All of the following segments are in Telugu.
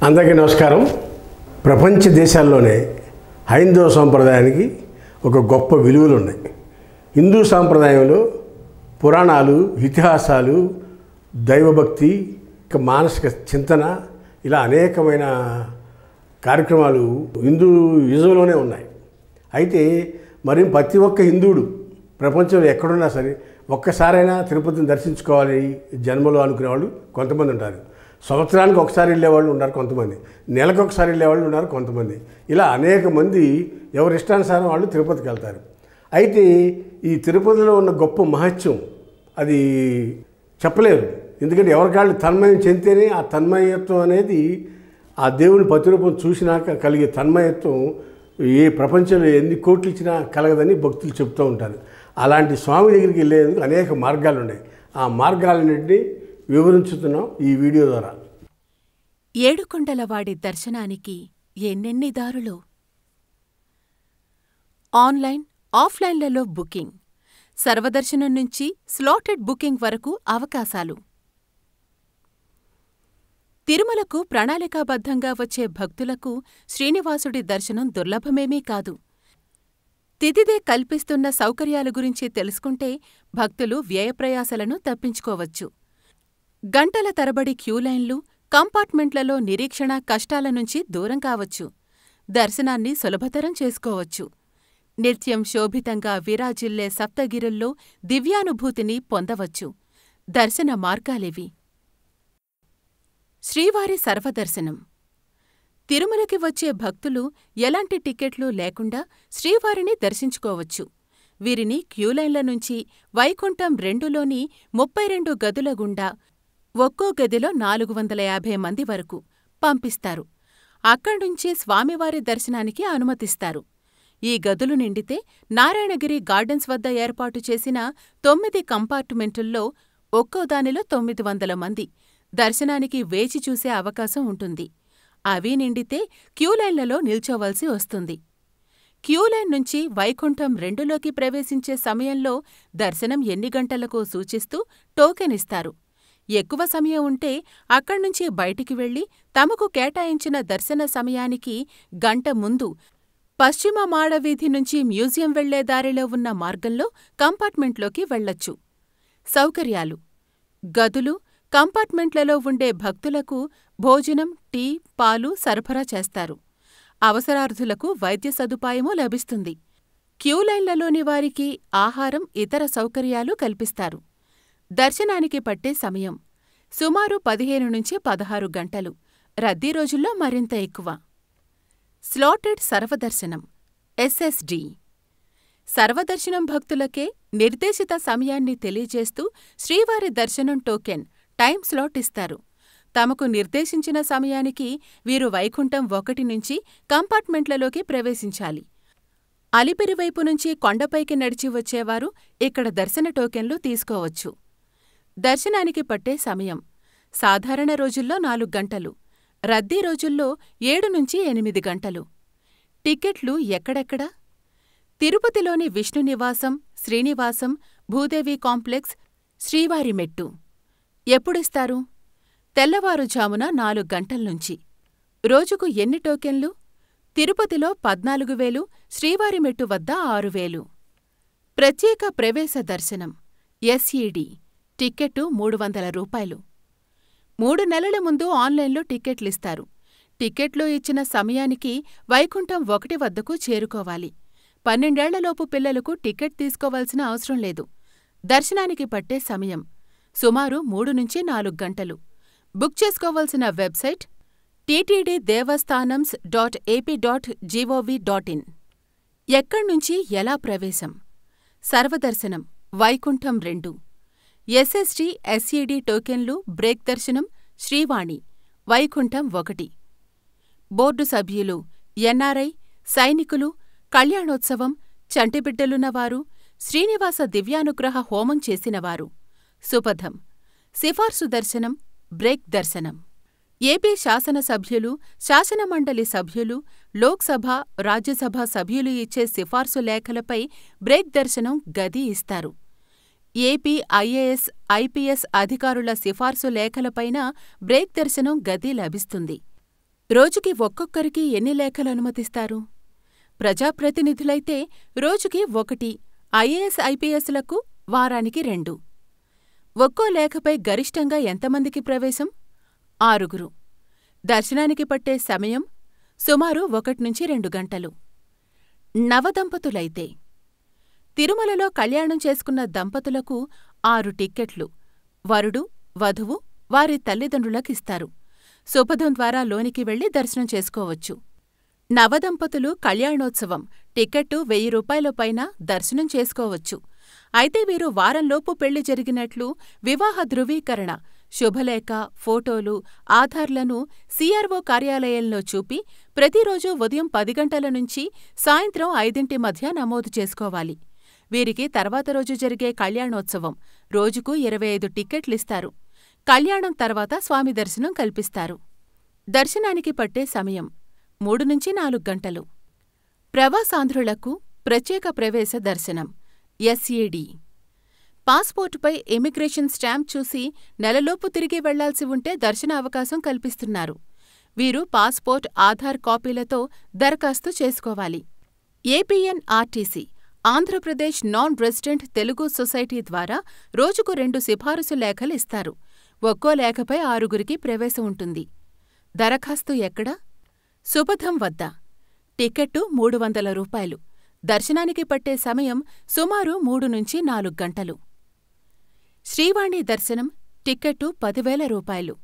అందరికీ నమస్కారం. ప్రపంచ దేశాల్లోనే హైందవ సాంప్రదాయానికి ఒక గొప్ప విలువలు ఉన్నాయి. హిందూ సాంప్రదాయంలో పురాణాలు, ఇతిహాసాలు, దైవభక్తి, మానసిక చింతన ఇలా అనేకమైన కార్యక్రమాలు హిందూయిజంలోనే ఉన్నాయి. అయితే మరి ప్రతి ఒక్క హిందువుడు ప్రపంచంలో ఎక్కడున్నా సరే ఒక్కసారైనా తిరుపతిని దర్శించుకోవాలి జన్మలో అనుకునే వాళ్ళు కొంతమంది ఉంటారు. సంవత్సరానికి ఒకసారి వెళ్ళేవాళ్ళు ఉన్నారు కొంతమంది, నెలకు ఒకసారి వెళ్ళేవాళ్ళు ఉన్నారు కొంతమంది. ఇలా అనేక మంది ఎవరి ఇష్టానుసారం వాళ్ళు తిరుపతికి వెళ్తారు. అయితే ఈ తిరుపతిలో ఉన్న గొప్ప మహత్యం అది చెప్పలేరు. ఎందుకంటే ఎవరికాళ్ళు తన్మయం చెందితేనే ఆ తన్మయత్వం అనేది ఆ దేవుని ప్రతిరూపం చూసినాక కలిగే తన్మయత్వం ఏ ప్రపంచంలో ఎన్ని కోట్లు ఇచ్చినా కలగదని భక్తులు చెప్తూ ఉంటారు. అలాంటి స్వామి దగ్గరికి వెళ్ళేందుకు అనేక మార్గాలు ఉన్నాయి. ఆ మార్గాలన్నింటినీ వివరించుతున్నాం ఈ వీడియో ద్వారా. ఏడుకొండలవాడి దర్శనానికి ఎన్నెన్ని దారులో! ఆన్లైన్, ఆఫ్లైన్లలో బుకింగ్, సర్వదర్శనం నుంచి స్లాటెడ్ బుకింగ్ వరకు అవకాశాలు. తిరుమలకు ప్రణాళికాబద్ధంగా వచ్చే భక్తులకు శ్రీనివాసుడి దర్శనం దుర్లభమేమీ కాదు. తిదిదే కల్పిస్తున్న సౌకర్యాల గురించి తెలుసుకుంటే భక్తులు వ్యయప్రయాసలను తప్పించుకోవచ్చు. గంటల తరబడి క్యూలైన్లు, కంపార్ట్మెంట్లలో నిరీక్షణ కష్టాల నుంచి దూరం కావచ్చు. దర్శనాన్ని సులభతరం చేసుకోవచ్చు. నిత్యం శోభితంగా విరాజిల్లే సప్తగిరుల్లో దివ్యానుభూతిని పొందవచ్చు. దర్శన మార్గాలివి. శ్రీవారి సర్వదర్శనం. తిరుమలకి వచ్చే భక్తులు ఎలాంటి టికెట్లు లేకుండా శ్రీవారిని దర్శించుకోవచ్చు. వీరిని క్యూలైన్ల నుంచి వైకుంఠం 2లోని 32 గదుల గుండా ఒక్కో గదిలో 450 మంది వరకు పంపిస్తారు. అక్కడ్నుంచి స్వామివారి దర్శనానికి అనుమతిస్తారు. ఈ గదులు నిండితే నారాయణగిరి గార్డెన్స్ వద్ద ఏర్పాటు చేసిన 9 కంపార్టుమెంటుల్లో ఒక్కోదానిలో 900 మంది దర్శనానికి వేచి చూసే అవకాశం ఉంటుంది. అవి నిండితే క్యూలైన్లలో నిల్చోవలసి వస్తుంది. క్యూలైన్ నుంచి వైకుంఠం 2లోకి ప్రవేశించే సమయంలో దర్శనం ఎన్ని గంటలకో సూచిస్తూ టోకెన్ ఇస్తారు. ఎక్కువ సమయం ఉంటే అక్కడ్నుంచి బయటికి వెళ్లి తమకు కేటాయించిన దర్శన సమయానికి గంట ముందు పశ్చిమ మాడవీధి నుంచి మ్యూజియం వెళ్లే దారిలో ఉన్న మార్గంలో కంపార్ట్మెంట్లోకి వెళ్లొచ్చు. సౌకర్యాలు: గదులు, కంపార్ట్మెంట్లలో ఉండే భక్తులకు భోజనం, టీ, పాలు సరఫరా చేస్తారు. అవసరార్థులకు వైద్య సదుపాయమూ లభిస్తుంది. క్యూలైన్లలోని వారికి ఆహారం, ఇతర సౌకర్యాలు కల్పిస్తారు. దర్శనానికి పట్టే సమయం సుమారు 15 నుంచి 16 గంటలు. రద్దీ రోజుల్లో మరింత ఎక్కువ. స్లాటెడ్ సర్వదర్శనం ఎస్ఎస్డి. సర్వదర్శనం భక్తులకే నిర్దేశిత సమయాన్ని తెలియజేస్తూ శ్రీవారి దర్శనం టోకెన్, టైం స్లాట్ ఇస్తారు. తమకు నిర్దేశించిన సమయానికి వీరు వైకుంఠం 1 నుంచి కంపార్ట్మెంట్లలోకి ప్రవేశించాలి. అలిపిరివైపు నుంచి కొండపైకి నడిచి వచ్చేవారు ఇక్కడ దర్శన టోకెన్లు తీసుకోవచ్చు. దర్శనానికి పట్టే సమయం సాధారణ రోజుల్లో 4 గంటలు, రద్దీ రోజుల్లో 7 నుంచి 8 గంటలు. టికెట్లు ఎక్కడెక్కడ? తిరుపతిలోని విష్ణునివాసం, శ్రీనివాసం, భూదేవి కాంప్లెక్స్, శ్రీవారి మెట్టు. ఎప్పుడిస్తారు? తెల్లవారుజామున 4 గంటల్నుంచి. రోజుకు ఎన్ని టోకెన్లు? తిరుపతిలో 14,000, శ్రీవారి మెట్టు వద్ద 6,000. ప్రత్యేక ప్రవేశ దర్శనం ఎస్ఈడి. టిక్కెట్టు 300 రూపాయలు. 3 నెలల ముందు ఆన్లైన్లో టిక్కెట్లిస్తారు. టిక్కెట్లు ఇచ్చిన సమయానికి వైకుంఠం 1 వద్దకు చేరుకోవాలి. 12 ఏళ్లలోపు పిల్లలకు టిక్కెట్ తీసుకోవాల్సిన అవసరం లేదు. దర్శనానికి పట్టే సమయం సుమారు 3 నుంచి 4 గంటలు. బుక్ చేసుకోవాల్సిన వెబ్సైట్ ttddevastanams.ap.gov.in. ఎక్కడ్నుంచి ఎలా ప్రవేశం? సర్వదర్శనం వైకుంఠం 2, ఎస్ఎస్డి ఎస్ఈడి టోకెన్లు బ్రేక్ దర్శనం శ్రీవాణి వైకుంఠం 1. బోర్డు సభ్యులు ఎన్ఆర్ఐ, సైనికులు, కళ్యాణోత్సవం, చంటిబిడ్డలున్నవారు, శ్రీనివాస దివ్యానుగ్రహ హోమం చేసినవారు. సుపథం సిఫార్సు దర్శనం బ్రేక్ దర్శనం. ఏపీ శాసనసభ్యులు, శాసనమండలి సభ్యులు, లోక్సభ, రాజ్యసభ సభ్యులు ఇచ్చే సిఫార్సు లేఖలపై బ్రేక్ దర్శనం గది ఇస్తారు. ఏపీ ఐఏఎస్, ఐపీఎస్ అధికారుల సిఫార్సు లేఖలపైన బ్రేక్ దర్శనం గది లభిస్తుంది. రోజుకి ఒక్కొక్కరికి ఎన్ని లేఖలు అనుమతిస్తారు? ప్రజాప్రతినిధులైతే రోజుకి 1, ఐఏఎస్ ఐపీఎస్లకు వారానికి 2. ఒక్కో లేఖపై గరిష్టంగా ఎంతమందికి ప్రవేశం? 6. దర్శనానికి పట్టే సమయం సుమారు 1-2 గంటలు. నవదంపతులైతే తిరుమలలో కళ్యాణం చేసుకున్న దంపతులకు 6 టిక్కెట్లు వరుడు, వధువు, వారి తల్లిదండ్రులకిస్తారు. శుభదం ద్వారా లోనికి వెళ్లి దర్శనం చేసుకోవచ్చు. నవదంపతులు కళ్యాణోత్సవం టిక్కెట్టు 1000 రూపాయల పైన దర్శనం చేసుకోవచ్చు. అయితే వీరు వారంలోపు పెళ్లి జరిగినట్లు వివాహ ధృవీకరణ, శుభలేఖ, ఫోటోలు, ఆధార్లను సిఆర్ఓ కార్యాలయంలో చూపి ప్రతిరోజు ఉదయం 10 గంటల నుంచి సాయంత్రం 5 మధ్య నమోదు చేసుకోవాలి. వీరికి తర్వాత రోజు జరిగే కళ్యాణోత్సవం రోజుకు 25 టిక్కెట్లిస్తారు. కళ్యాణం తర్వాత స్వామి దర్శనం కల్పిస్తారు. దర్శనానికి పట్టే సమయం 3-4 గంటలు. ప్రవాసాంధ్రులకు ప్రత్యేక ప్రవేశ దర్శనం ఎస్ఏడి. పాస్పోర్టుపై ఇమిగ్రేషన్ స్టాంప్ చూసి నెలలోపు తిరిగి వెళ్లాల్సి ఉంటే దర్శన అవకాశం కల్పిస్తున్నారు. వీరు పాస్పోర్ట్, ఆధార్ కాపీలతో దరఖాస్తు చేసుకోవాలి. APNRTC Andhra Pradesh non resident Telugu society ద్వారా రోజుకు 2 సిఫారసు లేఖలు ఇస్తారు. ఒక్కో లేఖపై 6గురికి ప్రవేశం ఉంటుంది. దరఖాస్తు ఎక్కడ? శుభదం వద్ద. టికెట్టు 300 రూపాయలు. దర్శనానికి పట్టే సమయం సుమారు 3-4 గంటలు. శ్రీవాణి దర్శనం టిక్కెట్టు 10,000 రూపాయలు.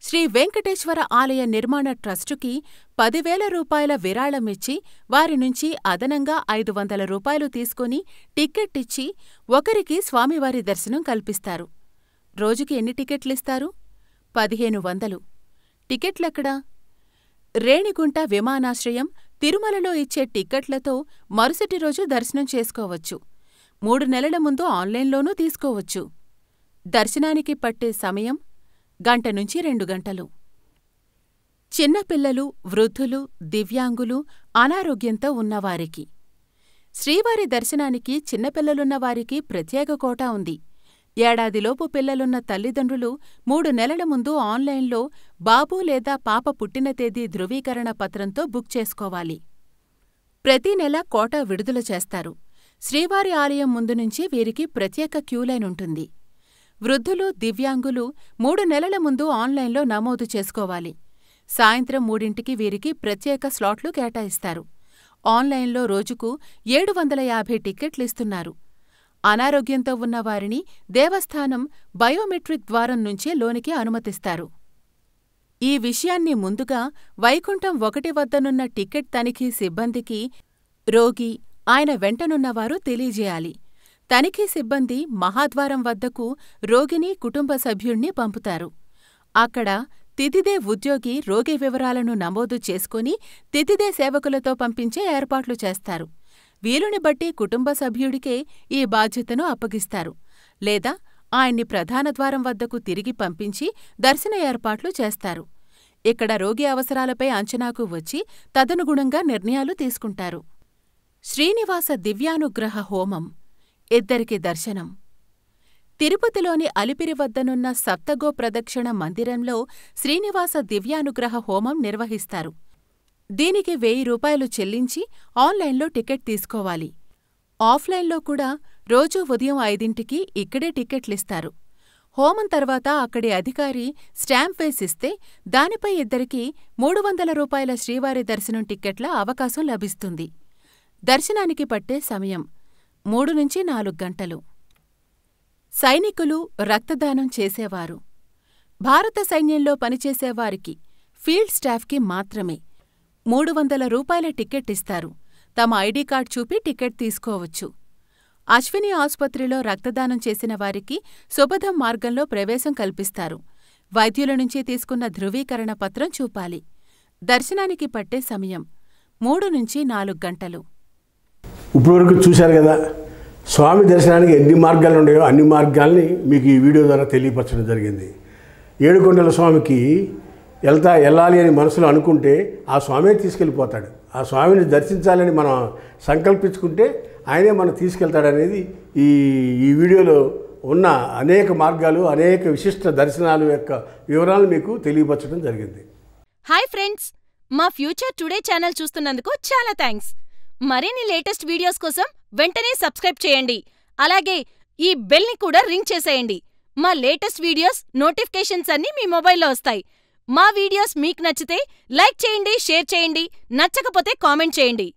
శ్రీ వెంకటేశ్వర ఆలయ నిర్మాణ ట్రస్టుకి 10,000 రూపాయల విరాళమిచ్చి వారి నుంచి అదనంగా 500 రూపాయలు తీసుకుని టిక్కెట్టిచ్చి ఒకరికి స్వామివారి దర్శనం కల్పిస్తారు. రోజుకి ఎన్ని టికెట్లిస్తారు? 1500. టికెట్లెక్కడా? రేణిగుంట విమానాశ్రయం, తిరుమలలో ఇచ్చే టిక్కెట్లతో మరుసటి రోజు దర్శనం చేసుకోవచ్చు. 3 నెలల ముందు ఆన్లైన్లోనూ తీసుకోవచ్చు. దర్శనానికి పట్టే సమయం 1-2 గంటలు. చిన్నపిల్లలు, వృద్ధులు, దివ్యాంగులు, అనారోగ్యంతో ఉన్నవారికి. శ్రీవారి దర్శనానికి చిన్నపిల్లలున్నవారికి ప్రత్యేక కోటా ఉంది. ఏడాదిలోపు పిల్లలున్న తల్లిదండ్రులు 3 నెలల ముందు ఆన్లైన్లో బాబు లేదా పాప పుట్టిన తేదీ ధృవీకరణ పత్రంతో బుక్ చేసుకోవాలి. ప్రతి నెల కోటా విడుదల చేస్తారు. శ్రీవారి ఆలయం ముందు నుంచి వీరికి ప్రత్యేక క్యూలైన్ ఉంటుంది. వృద్ధులు, దివ్యాంగులు 3 నెలల ముందు ఆన్లైన్లో నమోదు చేసుకోవాలి. సాయంత్రం 3ంటికి వీరికి ప్రత్యేక స్లాట్లు కేటాయిస్తారు. ఆన్లైన్లో రోజుకు 750 టిక్కెట్లిస్తున్నారు. అనారోగ్యంతో ఉన్నవారిని దేవస్థానం బయోమెట్రిక్ ద్వారం నుంచే లోనికి అనుమతిస్తారు. ఈ విషయాన్ని ముందుగా వైకుంఠం 1 వద్దనున్న టిక్కెట్ తనిఖీ సిబ్బందికి రోగి, ఆయన వెంటనున్నవారు తెలియజేయాలి. తనిఖీ సిబ్బంది మహాద్వారం వద్దకు రోగిని, కుటుంబ సభ్యుణ్ణి పంపుతారు. అక్కడ తితిదే ఉద్యోగి రోగి వివరాలను నమోదు చేసుకుని తితిదే సేవకులతో పంపించే ఏర్పాట్లు చేస్తారు. వీలుని బట్టి కుటుంబ సభ్యుడికే ఈ బాధ్యతను అప్పగిస్తారు. లేదా ఆయన్ని ప్రధాన ద్వారం వద్దకు తిరిగి పంపించి దర్శన ఏర్పాట్లు చేస్తారు. ఇక్కడ రోగి అవసరాలపై అంచనాకు వచ్చి తదనుగుణంగా నిర్ణయాలు తీసుకుంటారు. శ్రీనివాస దివ్యానుగ్రహ హోమం 2 దర్శనం. తిరుపతిలోని అలిపిరి వద్దనున్న సప్తగో ప్రదక్షిణ మందిరంలో శ్రీనివాస దివ్యానుగ్రహ హోమం నిర్వహిస్తారు. దీనికి 1000 రూపాయలు చెల్లించి ఆన్లైన్లో టికెట్ తీసుకోవాలి. ఆఫ్లైన్లో కూడా రోజూ ఉదయం 5ంటికి ఇక్కడే టిక్కెట్లిస్తారు. హోమం తర్వాత అక్కడి అధికారి స్టాంప్ వేసిస్తే దానిపై 2కి 300 రూపాయల శ్రీవారి దర్శనం టిక్కెట్ల అవకాశం లభిస్తుంది. దర్శనానికి పట్టే సమయం 3-4 గంటలు. సైనికులు, రక్తదానం చేసేవారు. భారత సైన్యంలో పనిచేసేవారికి, ఫీల్డ్ స్టాఫ్కి మాత్రమే 300 రూపాయల టిక్కెట్ ఇస్తారు. తమ ఐడీ కార్డ్ చూపి టిక్కెట్ తీసుకోవచ్చు. అశ్విని ఆసుపత్రిలో రక్తదానం చేసిన వారికి శుభదం మార్గంలో ప్రవేశం కల్పిస్తారు. వైద్యుల నుంచి తీసుకున్న ధృవీకరణ పత్రం చూపాలి. దర్శనానికి పట్టే సమయం 3-4 గంటలు. ఇప్పటివరకు చూశారు కదా, స్వామి దర్శనానికి ఎన్ని మార్గాలు ఉన్నాయో అన్ని మార్గాల్ని మీకు ఈ వీడియో ద్వారా తెలియపరచడం జరిగింది. ఏడుకొండల స్వామికి వెళ్ళాలి అని మనసులో అనుకుంటే ఆ స్వామే తీసుకెళ్ళిపోతాడు. ఆ స్వామిని దర్శించాలని మనం సంకల్పించుకుంటే ఆయనే మనం తీసుకెళ్తాడనేది ఈ వీడియోలో ఉన్న అనేక మార్గాలు, అనేక విశిష్ట దర్శనాలు యొక్క వివరాలు మీకు తెలియపరచడం జరిగింది. హాయ్ ఫ్రెండ్స్, మా ఫ్యూచర్ టుడే ఛానల్ చూస్తున్నందుకు చాలా థ్యాంక్స్. మరిన్ని లేటెస్ట్ వీడియోస్ కోసం వెంటనే సబ్స్క్రైబ్ చేయండి. అలాగే ఈ బెల్ని కూడా రింగ్ చేసేయండి. మా లేటెస్ట్ వీడియోస్ నోటిఫికేషన్స్ అన్నీ మీ మొబైల్లో వస్తాయి. మా వీడియోస్ మీకు నచ్చితే లైక్ చేయండి, షేర్ చేయండి. నచ్చకపోతే కామెంట్ చేయండి.